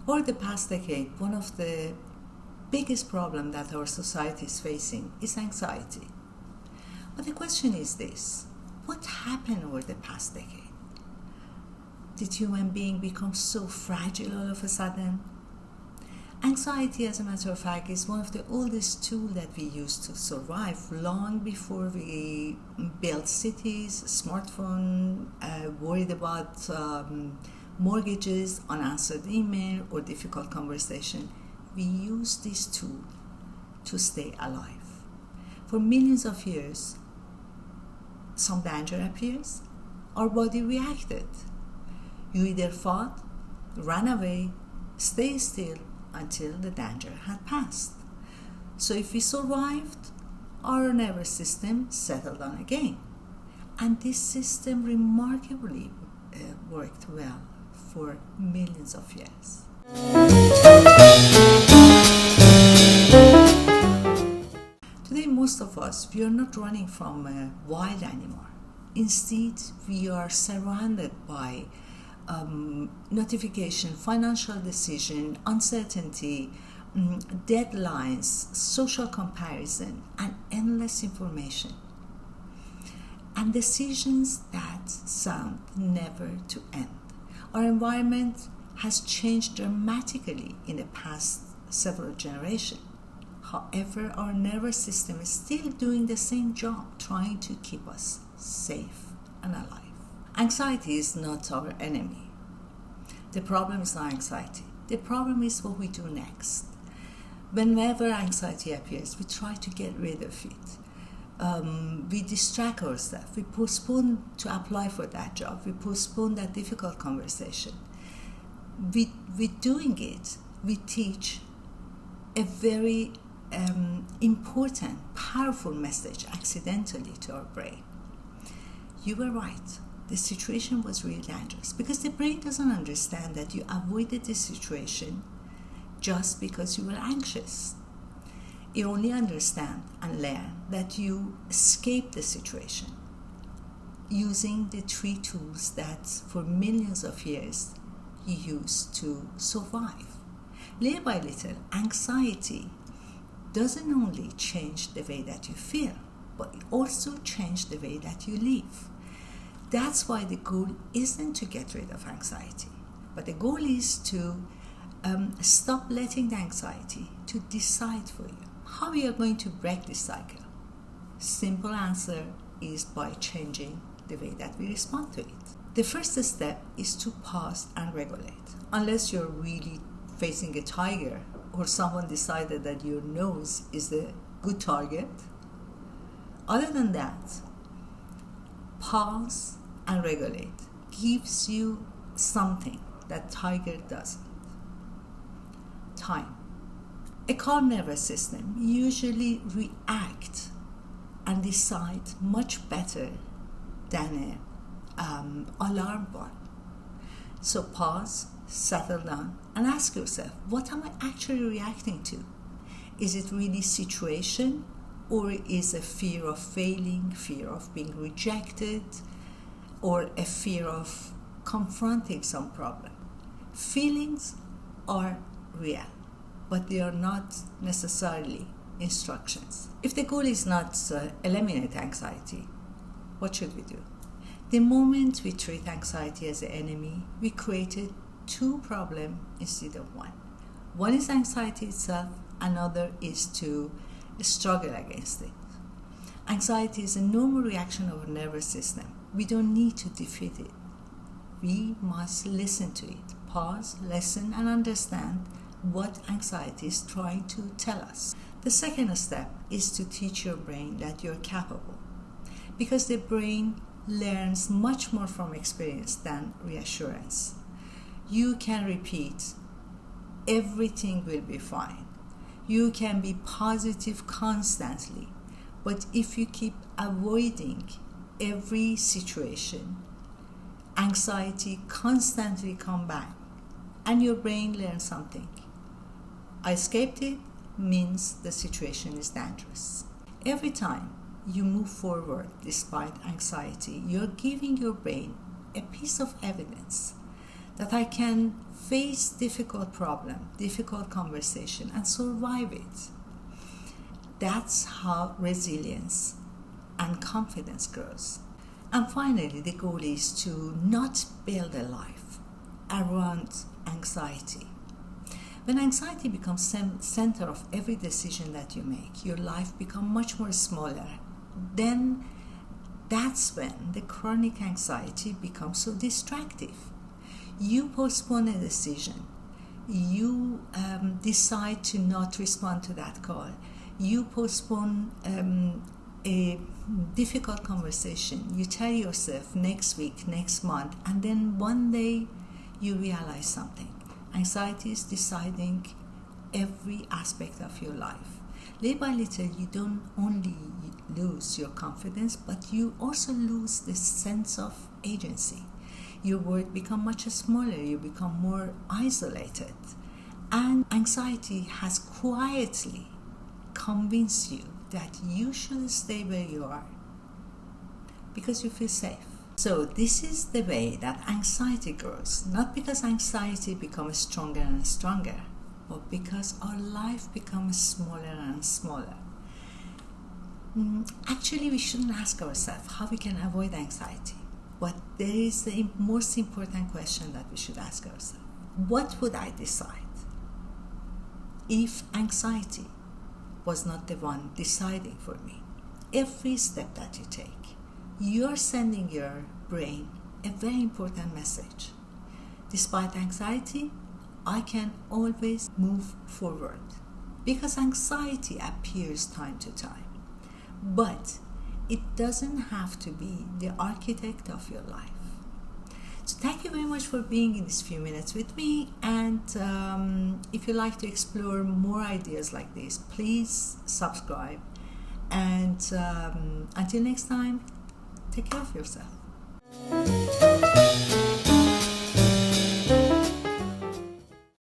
Over the past decade, one of the biggest problems that our society is facing is anxiety. But the question is this: what happened over the past decade? Did human beings become so fragile all of a sudden? Anxiety, as a matter of fact, is one of the oldest tools that we use to survive, long before we built cities, smartphone, worried about mortgages, unanswered email, or difficult conversation. We use this tool to stay alive. For millions of years, some danger appears, our body reacted. You either fought, ran away, stay still until the danger had passed. So if we survived, our nervous system settled down again. And this system remarkably worked well for millions of years. Today, most of us, we are not running from a wild anymore. Instead, we are surrounded by notification, financial decision, uncertainty, deadlines, social comparison, and endless information. And decisions that sound never to end. Our environment has changed dramatically in the past several generations. However, our nervous system is still doing the same job, trying to keep us safe and alive. Anxiety is not our enemy. The problem is not anxiety. The problem is what we do next. Whenever anxiety appears, we try to get rid of it. We distract ourselves. We postpone to apply for that job. We postpone that difficult conversation. With doing it, we teach a very important, powerful message accidentally to our brain. You were right. The situation was really dangerous, because the brain doesn't understand that you avoided the situation just because you were anxious. It only understands and learns that you escaped the situation using the three tools that for millions of years you used to survive. Little by little, anxiety doesn't only change the way that you feel, but it also changes the way that you live. That's why the goal isn't to get rid of anxiety, but the goal is to stop letting the anxiety to decide for you. How we are going to break this cycle? Simple answer is by changing the way that we respond to it. The first step is to pause and regulate. Unless you're really facing a tiger, or someone decided that your nose is a good target. Other than that, pause and regulate gives you something that tiger doesn't. Time. A calm nervous system usually reacts and decides much better than an alarm one. So pause, settle down, and ask yourself, what am I actually reacting to? Is it really situation, or is a fear of failing, fear of being rejected, or a fear of confronting some problem? Feelings are real, but they are not necessarily instructions. If the goal is not eliminate anxiety, what should we do? The moment we treat anxiety as an enemy, we created two problems instead of one. One is anxiety itself, another is to struggle against it. Anxiety is a normal reaction of our nervous system. We don't need to defeat it. We must listen to it, pause, listen, and understand what anxiety is trying to tell us. The second step is to teach your brain that you're capable, because the brain learns much more from experience than reassurance. You can repeat, everything will be fine. You can be positive constantly, but if you keep avoiding every situation, anxiety constantly come back, and your brain learns something. I escaped it means the situation is dangerous. Every time you move forward despite anxiety, you're giving your brain a piece of evidence that I can face difficult problem, difficult conversation, and survive it. That's how resilience and confidence grows. And finally, the goal is to not build a life around anxiety. When anxiety becomes center of every decision that you make, your life becomes much more smaller. Then that's when the chronic anxiety becomes so distractive. You postpone a decision. You decide to not respond to that call. You postpone a difficult conversation. You tell yourself next week, next month, and then one day you realize something. Anxiety is deciding every aspect of your life. Little by little, you don't only lose your confidence, but you also lose the sense of agency. Your world becomes much smaller, you become more isolated. And anxiety has quietly convinced you that you should stay where you are because you feel safe. So this is the way that anxiety grows, not because anxiety becomes stronger and stronger, but because our life becomes smaller and smaller. Actually, we shouldn't ask ourselves how we can avoid anxiety. But there is the most important question that we should ask ourselves. What would I decide if anxiety was not the one deciding for me? Every step that you take, you're sending your brain a very important message. Despite anxiety, I can always move forward because anxiety appears time to time. But it doesn't have to be the architect of your life. So thank you very much for being in these few minutes with me. And if you like to explore more ideas like this, please subscribe. And until next time, take care of yourself.